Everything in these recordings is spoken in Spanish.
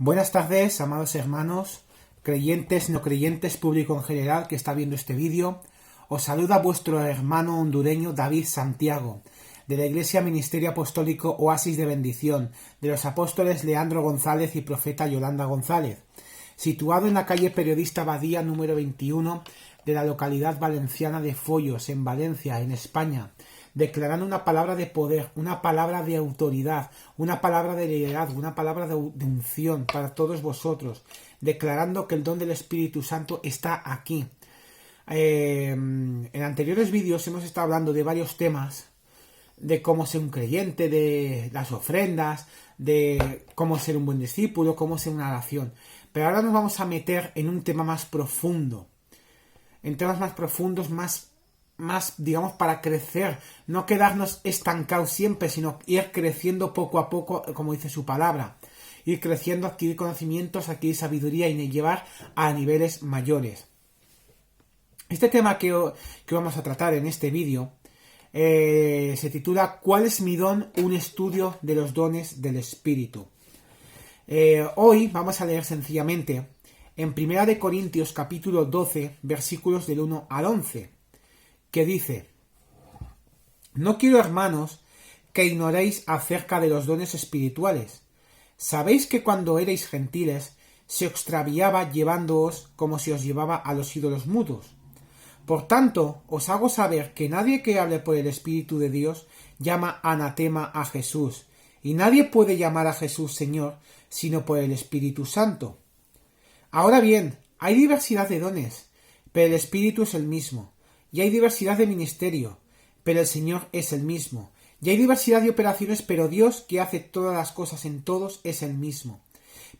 Buenas tardes, amados hermanos, creyentes, no creyentes, público en general que está viendo este vídeo. Os saluda vuestro hermano hondureño David Santiago, de la Iglesia Ministerio Apostólico Oasis de Bendición, de los apóstoles Leandro González y profeta Yolanda González, situado en la calle Periodista Badía número 21 de la localidad valenciana de Follos, en Valencia, en España, declarando una palabra de poder, una palabra de autoridad, una palabra de liderazgo, una palabra de unción para todos vosotros, declarando que el don del Espíritu Santo está aquí. En anteriores vídeos hemos estado hablando de varios temas, de cómo ser un creyente, de las ofrendas, de cómo ser un buen discípulo, cómo ser una oración. Pero ahora nos vamos a meter en un tema más profundo, en temas más profundos, más digamos, para crecer, no quedarnos estancados siempre, sino ir creciendo poco a poco, como dice su palabra, ir creciendo, adquirir conocimientos, adquirir sabiduría y llevar a niveles mayores. Este tema que vamos a tratar en este vídeo se titula ¿Cuál es mi don? Un estudio de los dones del Espíritu. Hoy vamos a leer sencillamente en 1 Corintios capítulo 12, versículos del 1 al 11, que dice: No quiero, hermanos, que ignoréis acerca de los dones espirituales. Sabéis que cuando erais gentiles se extraviaba llevándoos como si os llevaba a los ídolos mudos. Por tanto, os hago saber que nadie que hable por el Espíritu de Dios llama anatema a Jesús, y nadie puede llamar a Jesús Señor sino por el Espíritu Santo. Ahora bien, hay diversidad de dones, pero el Espíritu es el mismo. Y hay diversidad de ministerio, pero el Señor es el mismo. Y hay diversidad de operaciones, pero Dios, que hace todas las cosas en todos, es el mismo.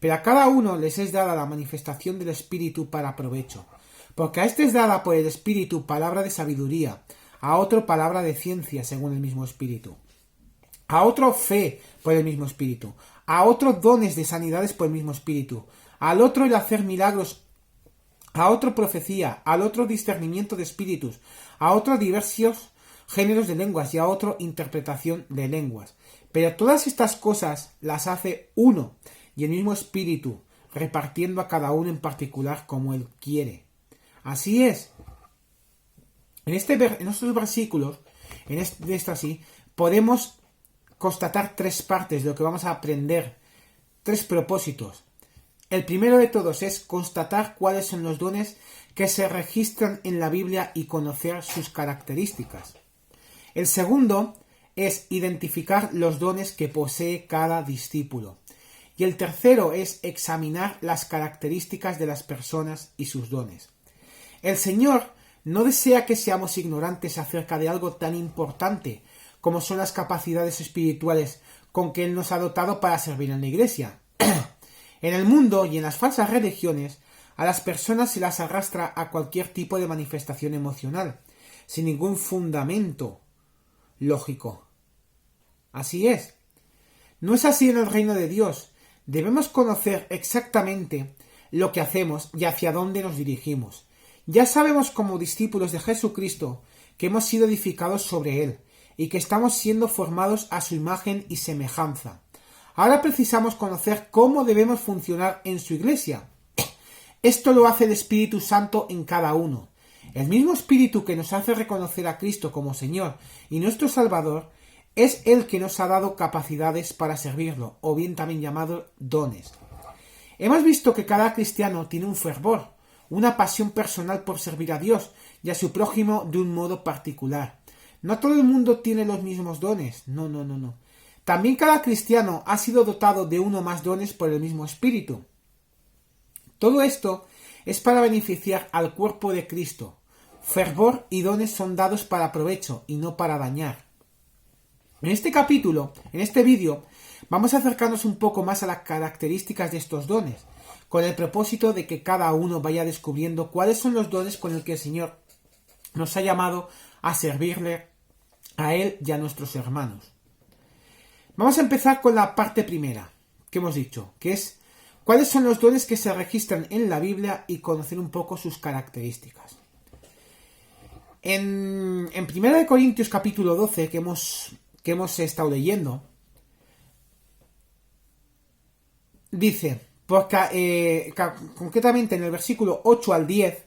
Pero a cada uno les es dada la manifestación del Espíritu para provecho. Porque a este es dada por el Espíritu palabra de sabiduría, a otro palabra de ciencia según el mismo Espíritu, a otro fe por el mismo Espíritu, a otro dones de sanidades por el mismo Espíritu, al otro el hacer milagros, a otro profecía, al otro discernimiento de espíritus, a otro diversos géneros de lenguas y a otro interpretación de lenguas. Pero todas estas cosas las hace uno y el mismo Espíritu, repartiendo a cada uno en particular como Él quiere. Así es. En estos versículos, podemos constatar tres partes de lo que vamos a aprender, tres propósitos. El primero de todos es constatar cuáles son los dones que se registran en la Biblia y conocer sus características. El segundo es identificar los dones que posee cada discípulo. Y el tercero es examinar las características de las personas y sus dones. El Señor no desea que seamos ignorantes acerca de algo tan importante como son las capacidades espirituales con que Él nos ha dotado para servir en la Iglesia. En el mundo y en las falsas religiones, a las personas se las arrastra a cualquier tipo de manifestación emocional, sin ningún fundamento lógico. Así es. No es así en el reino de Dios. Debemos conocer exactamente lo que hacemos y hacia dónde nos dirigimos. Ya sabemos como discípulos de Jesucristo que hemos sido edificados sobre Él y que estamos siendo formados a su imagen y semejanza. Ahora precisamos conocer cómo debemos funcionar en su iglesia. Esto lo hace el Espíritu Santo en cada uno. El mismo Espíritu que nos hace reconocer a Cristo como Señor y nuestro Salvador es el que nos ha dado capacidades para servirlo, o bien también llamado dones. Hemos visto que cada cristiano tiene un fervor, una pasión personal por servir a Dios y a su prójimo de un modo particular. No todo el mundo tiene los mismos dones. No. También cada cristiano ha sido dotado de uno o más dones por el mismo Espíritu. Todo esto es para beneficiar al cuerpo de Cristo. Fervor y dones son dados para provecho y no para dañar. En este capítulo, en este vídeo, vamos a acercarnos un poco más a las características de estos dones, con el propósito de que cada uno vaya descubriendo cuáles son los dones con el que el Señor nos ha llamado a servirle a Él y a nuestros hermanos. Vamos a empezar con la parte primera que hemos dicho, que es cuáles son los dones que se registran en la Biblia y conocer un poco sus características. En 1 Corintios capítulo 12 que hemos estado leyendo, dice: Porque, concretamente en el versículo 8 al 10,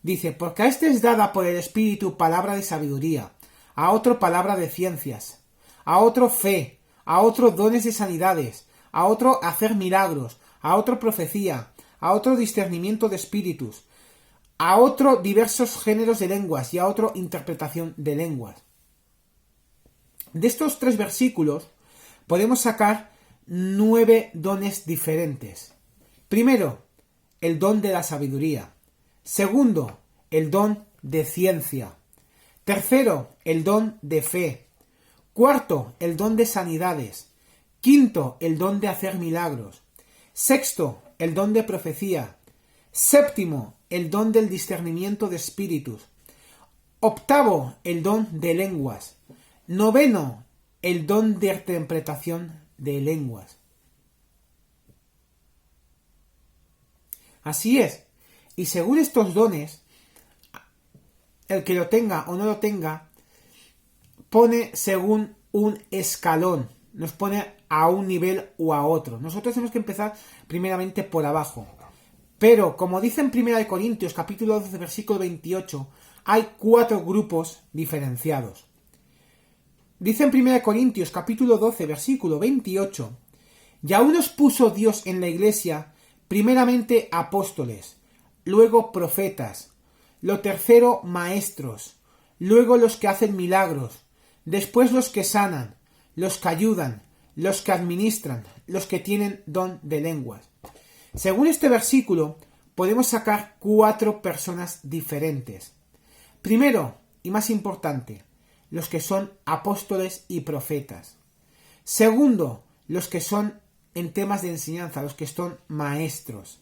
dice, porque a este es dada por el Espíritu palabra de sabiduría, a otro palabra de ciencias, a otro fe, a otro dones de sanidades, a otro hacer milagros, a otro profecía, a otro discernimiento de espíritus, a otro diversos géneros de lenguas y a otro interpretación de lenguas. De estos 3 versículos podemos sacar 9 dones diferentes. Primero, el don de la sabiduría. Segundo, el don de ciencia. Tercero, el don de fe. Cuarto, el don de sanidades. Quinto, el don de hacer milagros. Sexto, el don de profecía. Séptimo, el don del discernimiento de espíritus. Octavo, el don de lenguas. Noveno, el don de interpretación de lenguas. Así es. Y según estos dones, el que lo tenga o no lo tenga, pone según un escalón. Nos pone a un nivel o a otro. Nosotros tenemos que empezar primeramente por abajo. Pero, como dice en 1 Corintios, capítulo 12, versículo 28, hay 4 grupos diferenciados. Dice en 1 Corintios, capítulo 12, versículo 28, y a unos puso Dios en la iglesia, primeramente apóstoles, luego profetas, lo tercero maestros, luego los que hacen milagros, después los que sanan, los que ayudan, los que administran, los que tienen don de lenguas. Según este versículo, podemos sacar 4 personas diferentes. Primero, y más importante, los que son apóstoles y profetas. Segundo, los que son en temas de enseñanza, los que son maestros.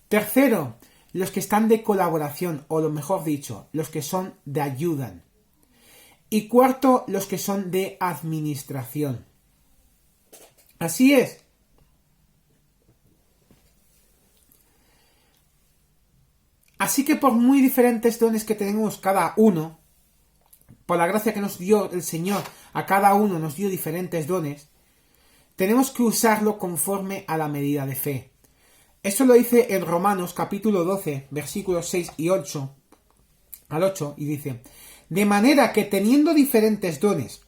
Tercero, los que están de colaboración, o lo mejor dicho, los que son de ayudan. Y cuarto, los que son de administración. Así es. Así que por muy diferentes dones que tenemos cada uno, por la gracia que nos dio el Señor, a cada uno nos dio diferentes dones, tenemos que usarlo conforme a la medida de fe. Esto lo dice en Romanos capítulo 12, versículos 6 y 8, al 8, y dice, de manera que teniendo diferentes dones,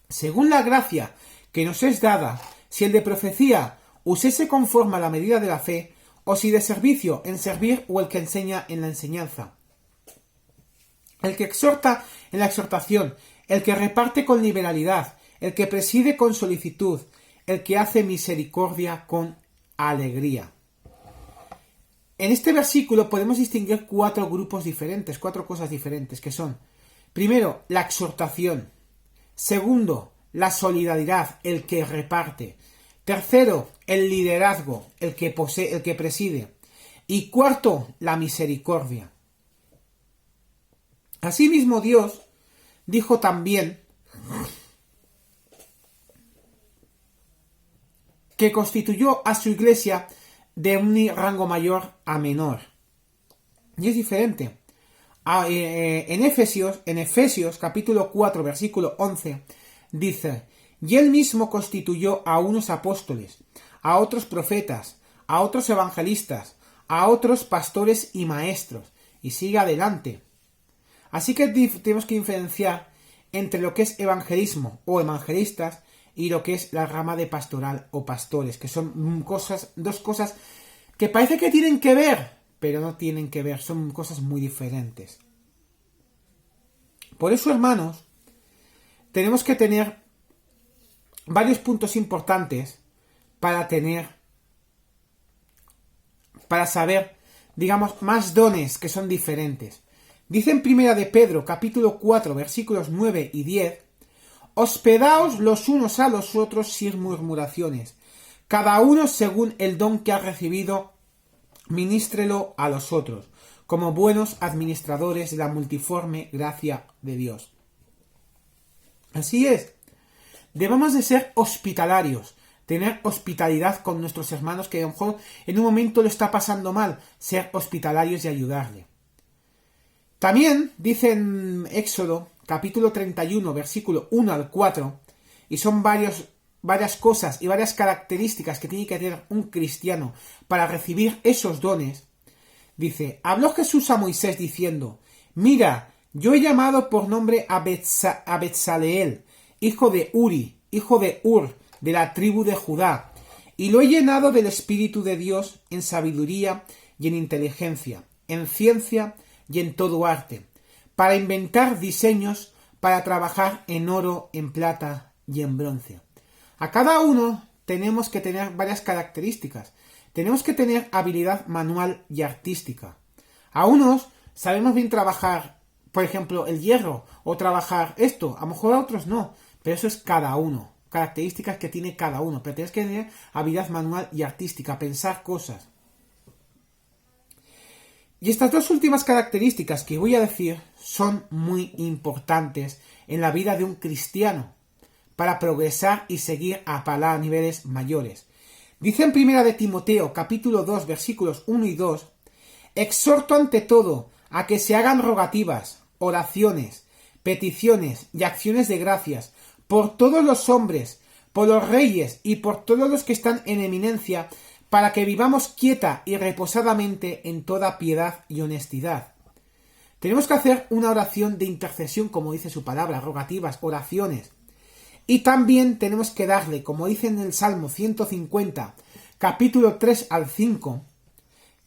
según la gracia que nos es dada, si el de profecía usese conforme a la medida de la fe, o si de servicio en servir o el que enseña en la enseñanza. El que exhorta en la exhortación, el que reparte con liberalidad, el que preside con solicitud, el que hace misericordia con alegría. En este versículo podemos distinguir 4 grupos diferentes, 4 cosas diferentes, que son, primero, la exhortación. Segundo, la solidaridad, el que reparte. Tercero, el liderazgo, el que posee, el que preside. Y cuarto, la misericordia. Asimismo, Dios dijo también que constituyó a su iglesia de un rango mayor a menor. Y es diferente. En Efesios capítulo 4, versículo 11, dice, y él mismo constituyó a unos apóstoles, a otros profetas, a otros evangelistas, a otros pastores y maestros. Y sigue adelante. Así que tenemos que diferenciar entre lo que es evangelismo o evangelistas y lo que es la rama de pastoral o pastores, que son dos cosas que parece que tienen que ver, pero no tienen que ver, son cosas muy diferentes. Por eso, hermanos, tenemos que tener varios puntos importantes para saber, digamos, más dones que son diferentes. Dice en 1 de Pedro, capítulo 4, versículos 9 y 10, hospedaos los unos a los otros sin murmuraciones, cada uno según el don que ha recibido, ministrelo a los otros, como buenos administradores de la multiforme gracia de Dios. Así es, debemos de ser hospitalarios, tener hospitalidad con nuestros hermanos que a lo mejor en un momento lo está pasando mal, ser hospitalarios y ayudarle. También dice en Éxodo, capítulo 31, versículo 1 al 4, y son varios varias cosas y varias características que tiene que tener un cristiano para recibir esos dones, dice, habló Jesús a Moisés diciendo, mira, yo he llamado por nombre a Bezaleel, hijo de Uri, hijo de Ur, de la tribu de Judá, y lo he llenado del Espíritu de Dios en sabiduría y en inteligencia, en ciencia y en todo arte, para inventar diseños, para trabajar en oro, en plata y en bronce. A cada uno tenemos que tener varias características. Tenemos que tener habilidad manual y artística. A unos sabemos bien trabajar, por ejemplo, el hierro o trabajar esto. A lo mejor a otros no, pero eso es cada uno. Características que tiene cada uno. Pero tienes que tener habilidad manual y artística, pensar cosas. Y estas dos últimas características que voy a decir son muy importantes en la vida de un cristiano para progresar y seguir a niveles mayores. Dice en 1 de Timoteo, capítulo 2, versículos 1 y 2, exhorto ante todo a que se hagan rogativas, oraciones, peticiones y acciones de gracias por todos los hombres, por los reyes y por todos los que están en eminencia, para que vivamos quieta y reposadamente en toda piedad y honestidad. Tenemos que hacer una oración de intercesión, como dice su palabra, rogativas, oraciones. Y también tenemos que darle, como dice en el Salmo 150, capítulo 3 al 5,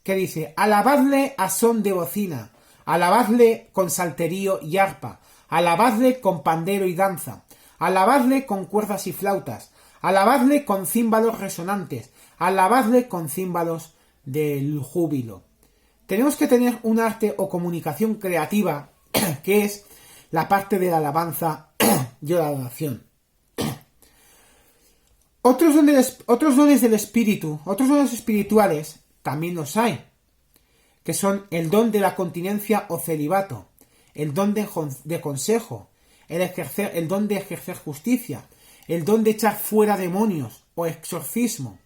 que dice, alabadle a son de bocina, alabadle con salterio y arpa, alabadle con pandero y danza, alabadle con cuerdas y flautas, alabadle con címbalos resonantes, alabadle con címbalos del júbilo. Tenemos que tener un arte o comunicación creativa, que es la parte de la alabanza y la adoración. Otros dones del espíritu, otros dones espirituales, también los hay, que son el don de la continencia o celibato, el don de consejo, el don de ejercer justicia, el don de echar fuera demonios o exorcismo,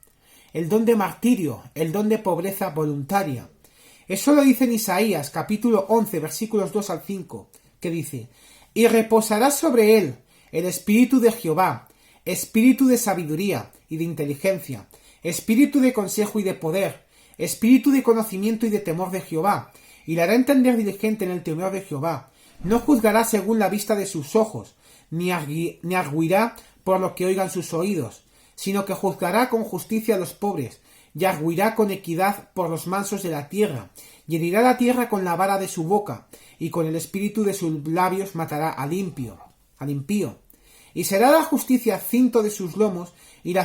el don de martirio, el don de pobreza voluntaria. Eso lo dice en Isaías, capítulo 11, versículos 2 al 5, que dice, y reposará sobre él el espíritu de Jehová, espíritu de sabiduría y de inteligencia, espíritu de consejo y de poder, espíritu de conocimiento y de temor de Jehová, y le hará entender diligente en el temor de Jehová. No juzgará según la vista de sus ojos, ni arguirá por lo que oigan sus oídos, sino que juzgará con justicia a los pobres, y arguirá con equidad por los mansos de la tierra, y herirá la tierra con la vara de su boca, y con el espíritu de sus labios matará al impío. Y será la justicia cinto de sus lomos, y la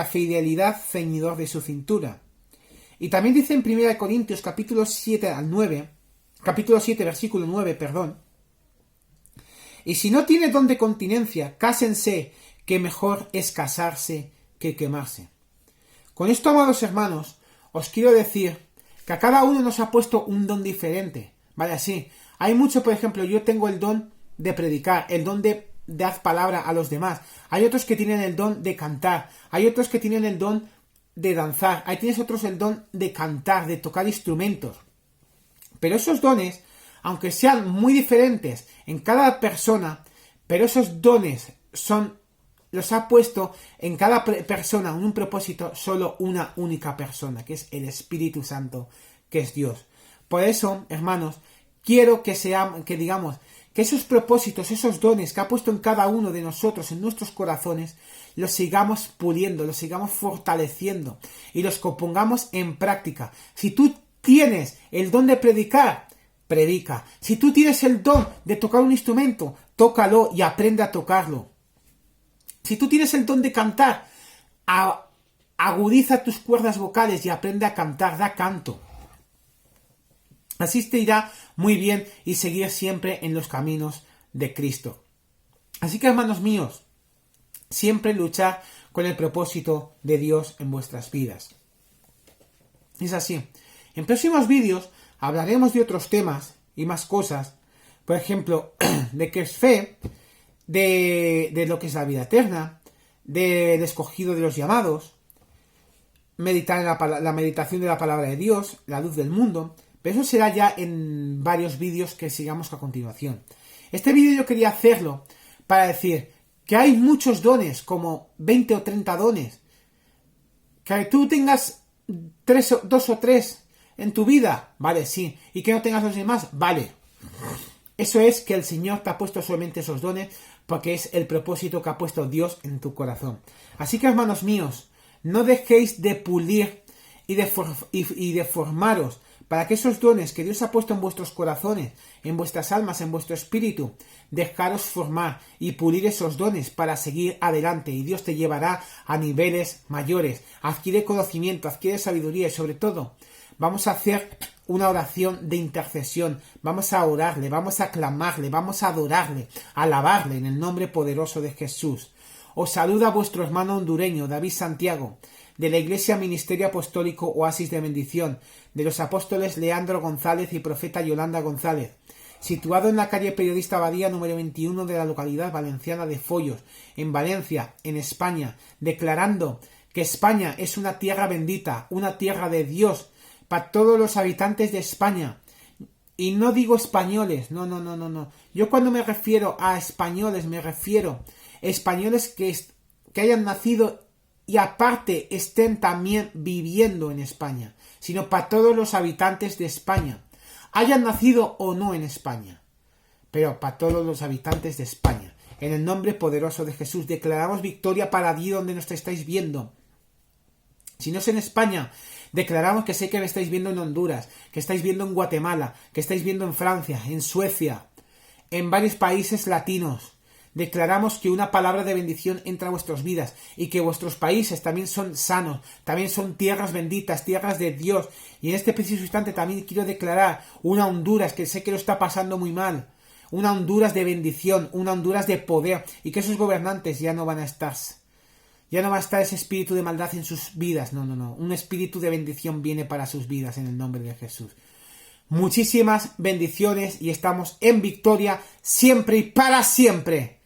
fidelidad ceñidor de su cintura. Y también dice en 1 Corintios capítulo 7, versículo 9, y si no tiene don de continencia, cásense, que mejor es casarse que quemarse. Con esto, amados hermanos, os quiero decir que a cada uno nos ha puesto un don diferente, ¿vale? Así, hay mucho, por ejemplo, yo tengo el don de predicar, el don de dar palabra a los demás, hay otros que tienen el don de cantar, hay otros que tienen el don de danzar, ahí tienes otros el don de cantar, de tocar instrumentos. Pero esos dones, aunque sean muy diferentes en cada persona, pero esos dones los ha puesto en cada persona, en un propósito, solo una única persona, que es el Espíritu Santo, que es Dios. Por eso, hermanos, quiero que digamos que esos propósitos, esos dones que ha puesto en cada uno de nosotros, en nuestros corazones, los sigamos puliendo, los sigamos fortaleciendo y los pongamos en práctica. Si tú tienes el don de predicar, predica. Si tú tienes el don de tocar un instrumento, tócalo y aprende a tocarlo. Si tú tienes el don de cantar, agudiza tus cuerdas vocales y aprende a cantar, da canto. Así te irá muy bien y seguir siempre en los caminos de Cristo. Así que, hermanos míos, siempre luchad con el propósito de Dios en vuestras vidas. Es así. En próximos vídeos hablaremos de otros temas y más cosas. Por ejemplo, de qué es fe, de lo que es la vida eterna, del escogido de los llamados, meditar en la meditación de la palabra de Dios, la luz del mundo. Pero eso será ya en varios vídeos que sigamos a continuación. Este vídeo yo quería hacerlo para decir Que hay muchos dones, como 20 o 30 dones. Que tú tengas 2 o 3 en tu vida, vale, sí. Y que no tengas los demás, vale. Eso es que el Señor te ha puesto solamente esos dones porque es el propósito que ha puesto Dios en tu corazón. Así que, hermanos míos, no dejéis de pulir y de formaros para que esos dones que Dios ha puesto en vuestros corazones, en vuestras almas, en vuestro espíritu, dejaros formar y pulir esos dones para seguir adelante, y Dios te llevará a niveles mayores. Adquiere conocimiento, adquiere sabiduría y sobre todo vamos a hacer una oración de intercesión. Vamos a orarle, vamos a clamarle, vamos a adorarle, a alabarle en el nombre poderoso de Jesús. Os saluda vuestro hermano hondureño, David Santiago, de la Iglesia Ministerio Apostólico Oasis de Bendición, de los apóstoles Leandro González y profeta Yolanda González, situado en la calle Periodista Abadía número 21 de la localidad valenciana de Follos, en Valencia, en España, declarando que España es una tierra bendita, una tierra de Dios, para todos los habitantes de España. Y no digo españoles, no. Yo cuando me refiero a españoles, me refiero a españoles que hayan nacido y aparte estén también viviendo en España, sino para todos los habitantes de España, hayan nacido o no en España, pero para todos los habitantes de España. En el nombre poderoso de Jesús declaramos victoria para allí donde nos estáis viendo. Si no es en España, declaramos que sé que me estáis viendo en Honduras, que estáis viendo en Guatemala, que estáis viendo en Francia, en Suecia, en varios países latinos. Declaramos que una palabra de bendición entra a vuestras vidas y que vuestros países también son sanos, también son tierras benditas, tierras de Dios. Y en este preciso instante también quiero declarar una Honduras que sé que lo está pasando muy mal, una Honduras de bendición, una Honduras de poder, y que esos gobernantes ya no van a estar. Ya no va a estar ese espíritu de maldad en sus vidas. No. Un espíritu de bendición viene para sus vidas en el nombre de Jesús. Muchísimas bendiciones y estamos en victoria siempre y para siempre.